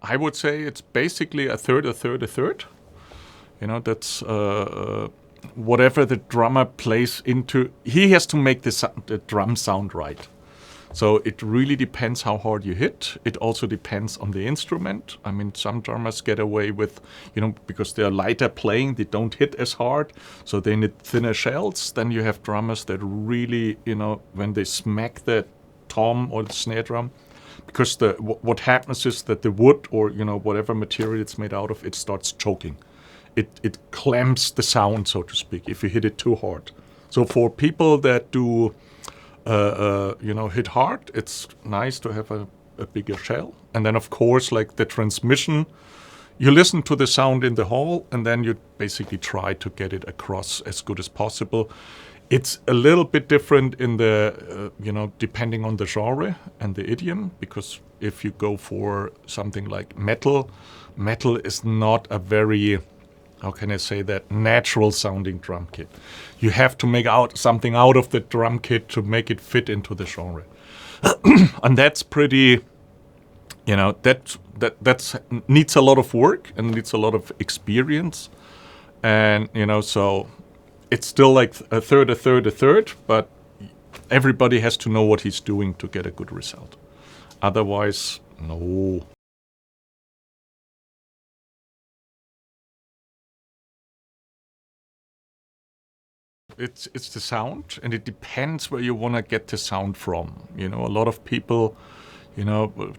I would say it's basically a third, a third, a third. That's whatever the drummer plays into. He has to make the drum sound right. So it really depends how hard you hit. It also depends on the instrument. I mean, some drummers get away with, because they're lighter playing, they don't hit as hard, so they need thinner shells. Then you have drummers that really, when they smack the tom or the snare drum, because what happens is that the wood or, whatever material it's made out of, it starts choking. It clamps the sound, so to speak, if you hit it too hard. So for people that do hit hard, it's nice to have a bigger shell. And then, of course, like the transmission, you listen to the sound in the hall, and then you basically try to get it across as good as possible. It's a little bit different in the, depending on the genre and the idiom, because if you go for something like metal is not a very, how can I say that, natural sounding drum kit. You have to make something out of the drum kit to make it fit into the genre. And that's pretty, that needs a lot of work and needs a lot of experience. And, so it's still like a third, but everybody has to know what he's doing to get a good result. Otherwise, no. It's the sound, and it depends where you want to get the sound from. A lot of people,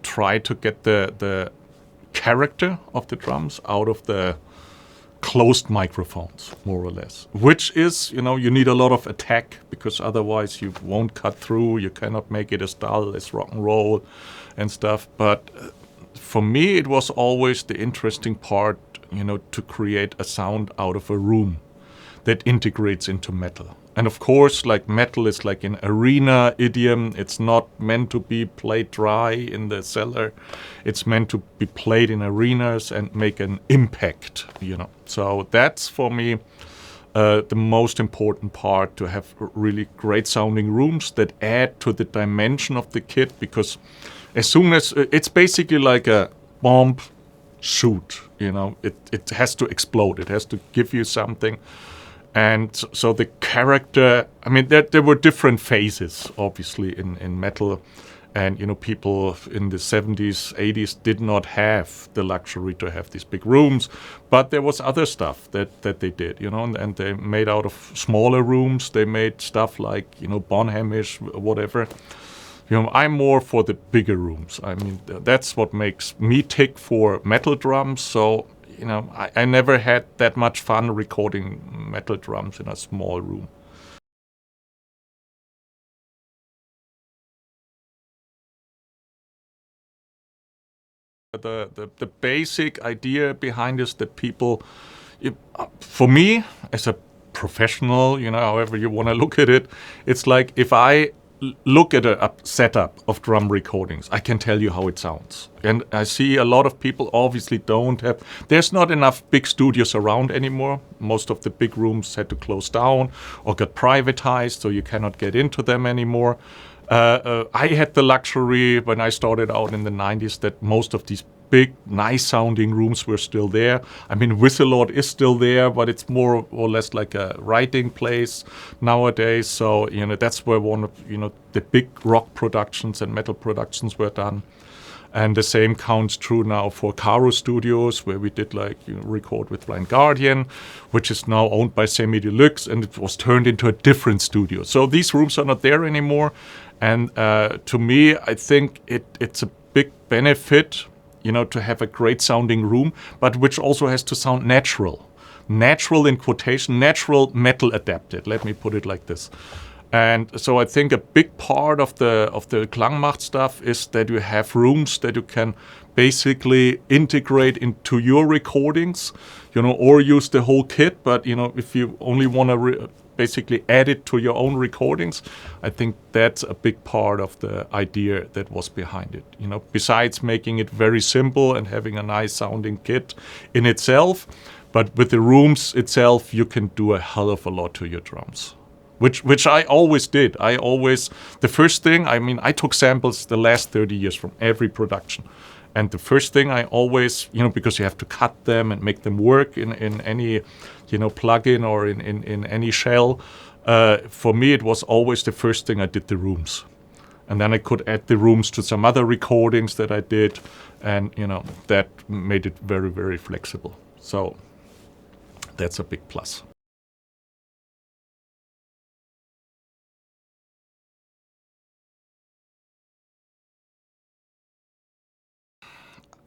try to get the character of the drums out of the closed microphones, more or less. Which is, you need a lot of attack, because otherwise you won't cut through. You cannot make it as dull as rock and roll and stuff. But for me, it was always the interesting part, to create a sound out of a room that integrates into metal. And of course, like metal is like an arena idiom. It's not meant to be played dry in the cellar. It's meant to be played in arenas and make an impact, So that's for me the most important part, to have really great sounding rooms that add to the dimension of the kit, because as soon as it's basically like a bomb shoot, it has to explode. It has to give you something. And so the character, I mean, there were different phases, obviously, in metal. And, people in the 70s, 80s did not have the luxury to have these big rooms. But there was other stuff that they did, and they made out of smaller rooms. They made stuff like, Bonhamish, whatever. I'm more for the bigger rooms. I mean, that's what makes me tick for metal drums. So, I never had that much fun recording metal drums in a small room. The basic idea behind is that people, for me, as a professional, however you want to look at it, it's like if I look at a setup of drum recordings, I can tell you how it sounds. And I see a lot of people obviously there's not enough big studios around anymore. Most of the big rooms had to close down or got privatized, so you cannot get into them anymore. I had the luxury when I started out in the 90s that most of these big, nice-sounding rooms were still there. I mean, Whistlelord is still there, but it's more or less like a writing place nowadays. So, that's where one of, the big rock productions and metal productions were done. And the same counts true now for Caro Studios, where we did record with Blind Guardian, which is now owned by Semi Deluxe, and it was turned into a different studio. So these rooms are not there anymore. And to me, I think it's a big benefit, to have a great sounding room, but which also has to sound natural. Natural in quotation, natural metal adapted. Let me put it like this. And so I think a big part of the Klangmacht stuff is that you have rooms that you can basically integrate into your recordings, or use the whole kit. But, if you only want to basically add it to your own recordings, I think that's a big part of the idea that was behind it. Besides making it very simple and having a nice sounding kit in itself, but with the rooms itself, you can do a hell of a lot to your drums. Which I always did. The first thing, I took samples the last 30 years from every production. And the first thing I always, because you have to cut them and make them work in any, plugin or in any shell, for me it was always the first thing I did the rooms. And then I could add the rooms to some other recordings that I did, and that made it very, very flexible. So that's a big plus.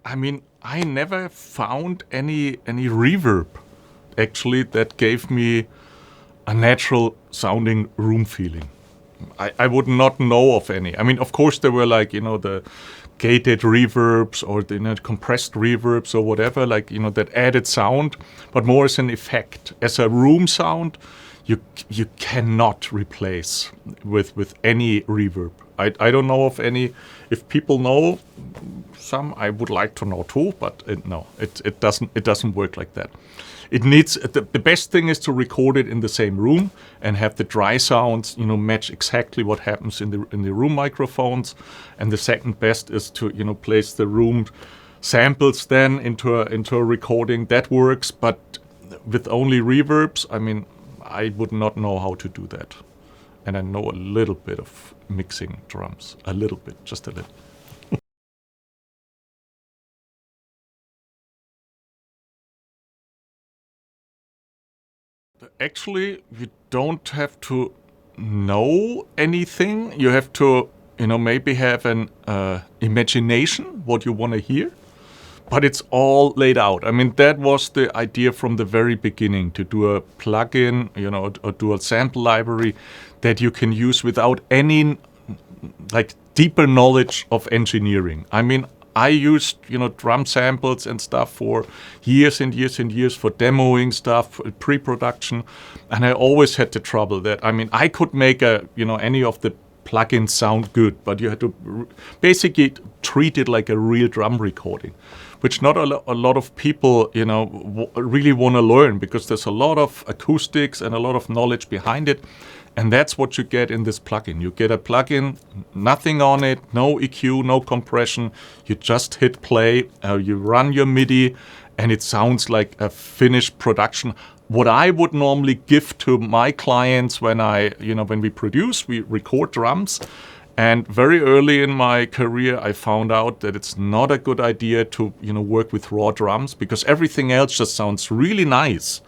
I mean, I never found any reverb actually that gave me a natural sounding room feeling. I would not know of any. I mean, of course there were like, the gated reverbs or the compressed reverbs or whatever, like, that added sound, but more as an effect. As a room sound, you cannot replace with any reverb. I don't know of any. If people know some, I would like to know too, but no, it doesn't work like that. It needs the best thing is to record it in the same room and have the dry sounds, match exactly what happens in the room microphones. And the second best is to place the room samples then into a recording. That works, but with only reverbs, I mean, I would not know how to do that. And I know a little bit of mixing drums, a little bit, just a little. Actually, you don't have to know anything. You have to, maybe have an imagination what you want to hear. But it's all laid out. I mean, that was the idea from the very beginning, to do a plugin, or do a sample library that you can use without any like deeper knowledge of engineering. I mean, I used, drum samples and stuff for years and years and years for demoing stuff, pre-production, and I always had the trouble that, I mean, I could make any of the plugins sound good, but you had to basically treat it like a real drum recording, which not a lot of people, really want to learn, because there's a lot of acoustics and a lot of knowledge behind it. And that's what you get in this plugin. You get a plugin, nothing on it, no EQ, no compression. You just hit play, you run your MIDI, and it sounds like a finished production. What I would normally give to my clients when when we produce, we record drums. And very early in my career, I found out that it's not a good idea to, work with raw drums, because everything else just sounds really nice.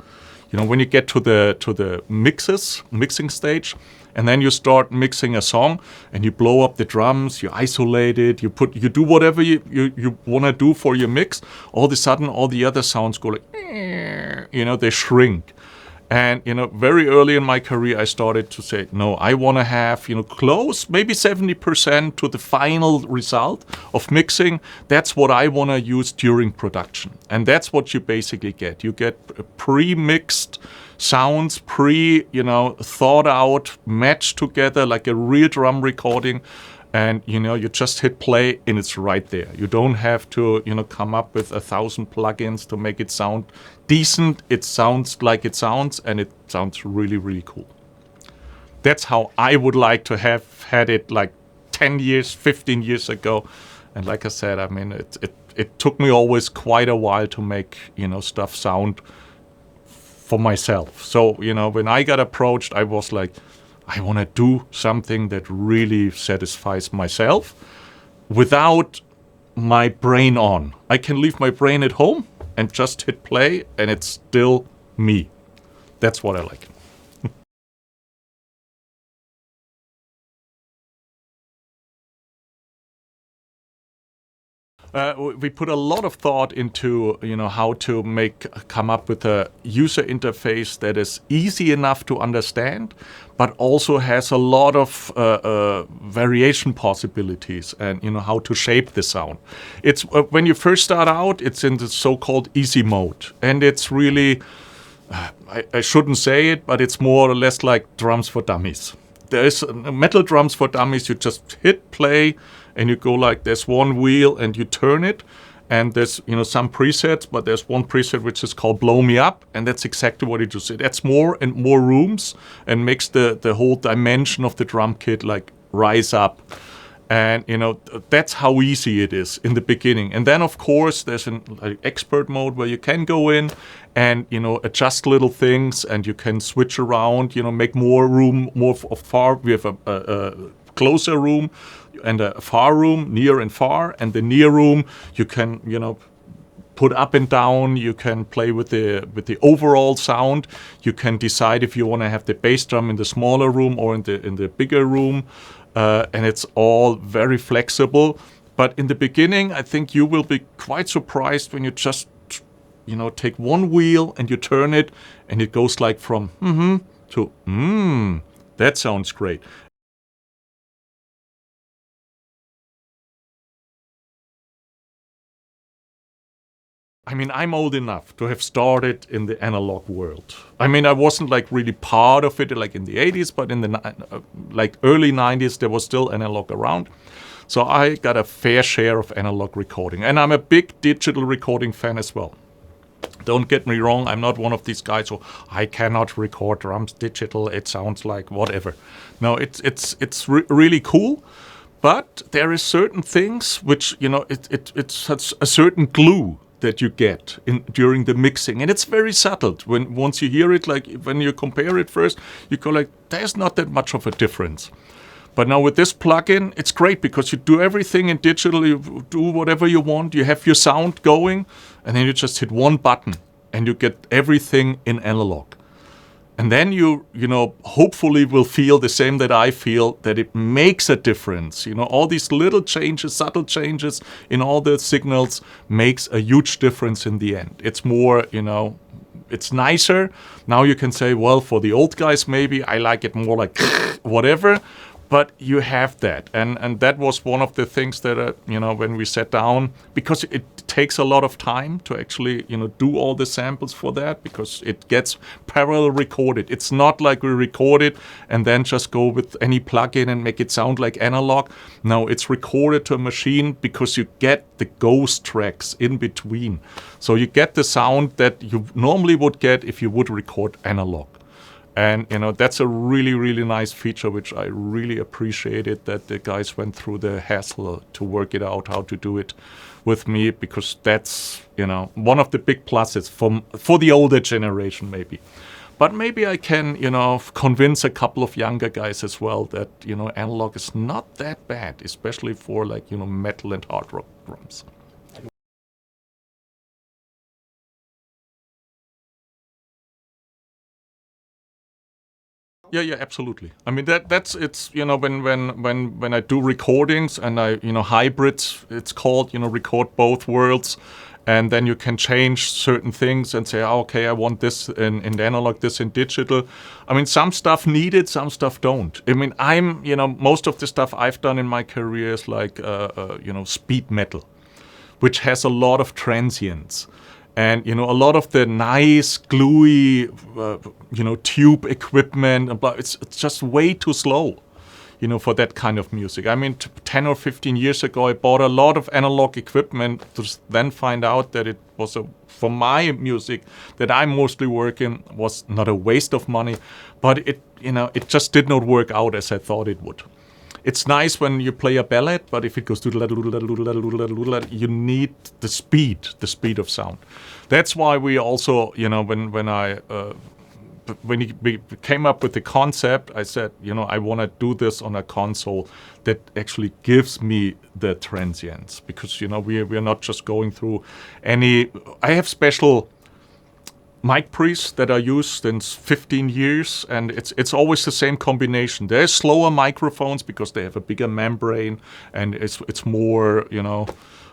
When you get to the mixing stage, and then you start mixing a song, and you blow up the drums, you isolate it, you do whatever you want to do for your mix. All of a sudden, all the other sounds go like, they shrink. And, very early in my career, I started to say, no, I want to have, close, maybe 70% to the final result of mixing. That's what I want to use during production. And that's what you basically get. You get pre-mixed sounds, thought out, matched together like a real drum recording. And, you just hit play and it's right there. You don't have to, come up with 1,000 plugins to make it sound decent. It sounds like it sounds, and it sounds really, really cool. That's how I would like to have had it like 10 years, 15 years ago. And like I said, I mean, it took me always quite a while to make, stuff sound for myself. So, when I got approached, I was like, I want to do something that really satisfies myself without my brain on. I can leave my brain at home and just hit play, and it's still me. That's what I like. We put a lot of thought into, how to come up with a user interface that is easy enough to understand, but also has a lot of variation possibilities, and how to shape the sound. It's when you first start out, it's in the so-called easy mode, and it's really, I shouldn't say it, but it's more or less like drums for dummies. There's metal drums for dummies. You just hit play, and you go like, there's one wheel and you turn it, and there's some presets, but there's one preset which is called Blow Me Up, and that's exactly what it does. It adds more and more rooms and makes the whole dimension of the drum kit like rise up. And, that's how easy it is in the beginning. And then, of course, there's an expert mode where you can go in and, adjust little things, and you can switch around, make more room, more far. We have a closer room and a far room, near and far. And the near room, you can, put up and down. You can play with the overall sound. You can decide if you want to have the bass drum in the smaller room or in the bigger room. And it's all very flexible. But in the beginning, I think you will be quite surprised when you just, take one wheel and you turn it, and it goes like from to that sounds great. I mean, I'm old enough to have started in the analog world. I mean, I wasn't like really part of it like in the 80s, but in the like early 90s, there was still analog around. So I got a fair share of analog recording. And I'm a big digital recording fan as well. Don't get me wrong, I'm not one of these guys who, I cannot record drums digital, it sounds like whatever. No, it's really cool. But there is certain things which, it's a certain glue that you get during the mixing, and it's very subtle. Once you hear it, like when you compare it first, you go like, there's not that much of a difference. But now with this plugin, it's great because you do everything in digital, you do whatever you want, you have your sound going, and then you just hit one button and you get everything in analog. And then you hopefully will feel the same that I feel, that it makes a difference. All these little changes, subtle changes in all the signals makes a huge difference in the end. It's more, it's nicer. Now you can say, well, for the old guys, maybe I like it more like whatever. But you have that. And that was one of the things that, when we sat down, because it takes a lot of time to actually, do all the samples for that, because it gets parallel recorded. It's not like we record it and then just go with any plugin and make it sound like analog. No, it's recorded to a machine because you get the ghost tracks in between. So you get the sound that you normally would get if you would record analog. And, that's a really, really nice feature, which I really appreciated that the guys went through the hassle to work it out, how to do it with me, because that's, one of the big pluses for the older generation, maybe. But maybe I can, convince a couple of younger guys as well that, analog is not that bad, especially for like, metal and hard rock drums. Yeah, absolutely. I mean that's it's when I do recordings and I hybrids, it's called, record both worlds, and then you can change certain things and say, okay, I want this in analog, this in digital. I mean, some stuff need it, some stuff don't. I mean, most of the stuff I've done in my career is like speed metal, which has a lot of transients. And, a lot of the nice, gluey, tube equipment, it's just way too slow, for that kind of music. I mean, 10 or 15 years ago, I bought a lot of analog equipment to then find out that it was, for my music that I'm mostly working, was not a waste of money, but it just did not work out as I thought it would. It's nice when you play a ballad, but if it goes to you need the speed of sound. That's why we also, when we came up with the concept, I said, I want to do this on a console that actually gives me the transients, because, we are not just going through any. I have special mic pre's that are used since 15 years, and it's always the same combination. There's slower microphones because they have a bigger membrane, and it's more,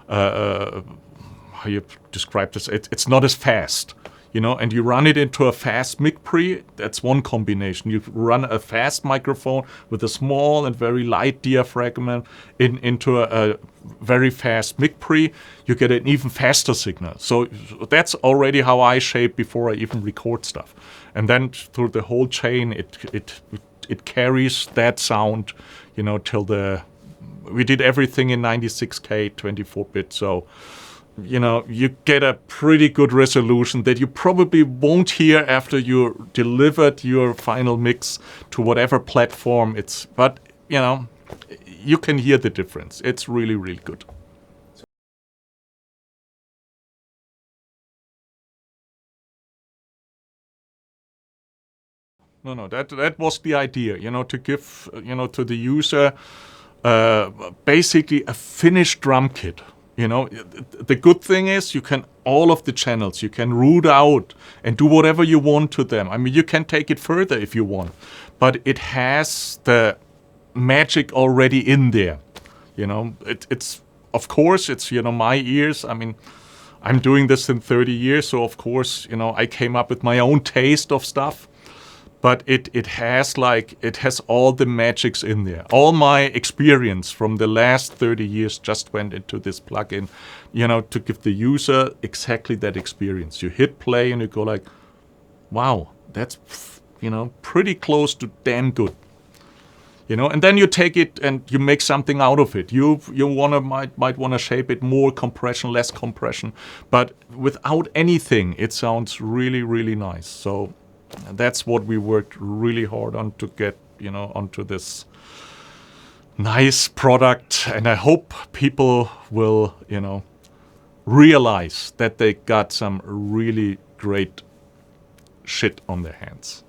how you describe this, it's not as fast, and you run it into a fast mic pre, that's one combination. You run a fast microphone with a small and very light diaphragm into a very fast mic pre, you get an even faster signal. So that's already how I shape before I even record stuff. And then through the whole chain, it carries that sound, till we did everything in 96K, 24-bit, so you get a pretty good resolution that you probably won't hear after you delivered your final mix to whatever platform it's. But, you can hear the difference. It's really, really good. No, that was the idea, to give, to the user basically a finished drum kit. The good thing is you can all of the channels, you can root out and do whatever you want to them. I mean, you can take it further if you want, but it has the magic already in there. It's of course it's my ears. I mean, I'm doing this in 30 years, so of course I came up with my own taste of stuff. But it has all the magics in there. All my experience from the last 30 years just went into this plugin, to give the user exactly that experience. You hit play and you go like, wow, that's, pretty close to damn good. And then you take it and you make something out of it. You might want to shape it more compression, less compression, but without anything, it sounds really, really nice. So that's what we worked really hard on to get, onto this nice product. And I hope people will, realize that they got some really great shit on their hands.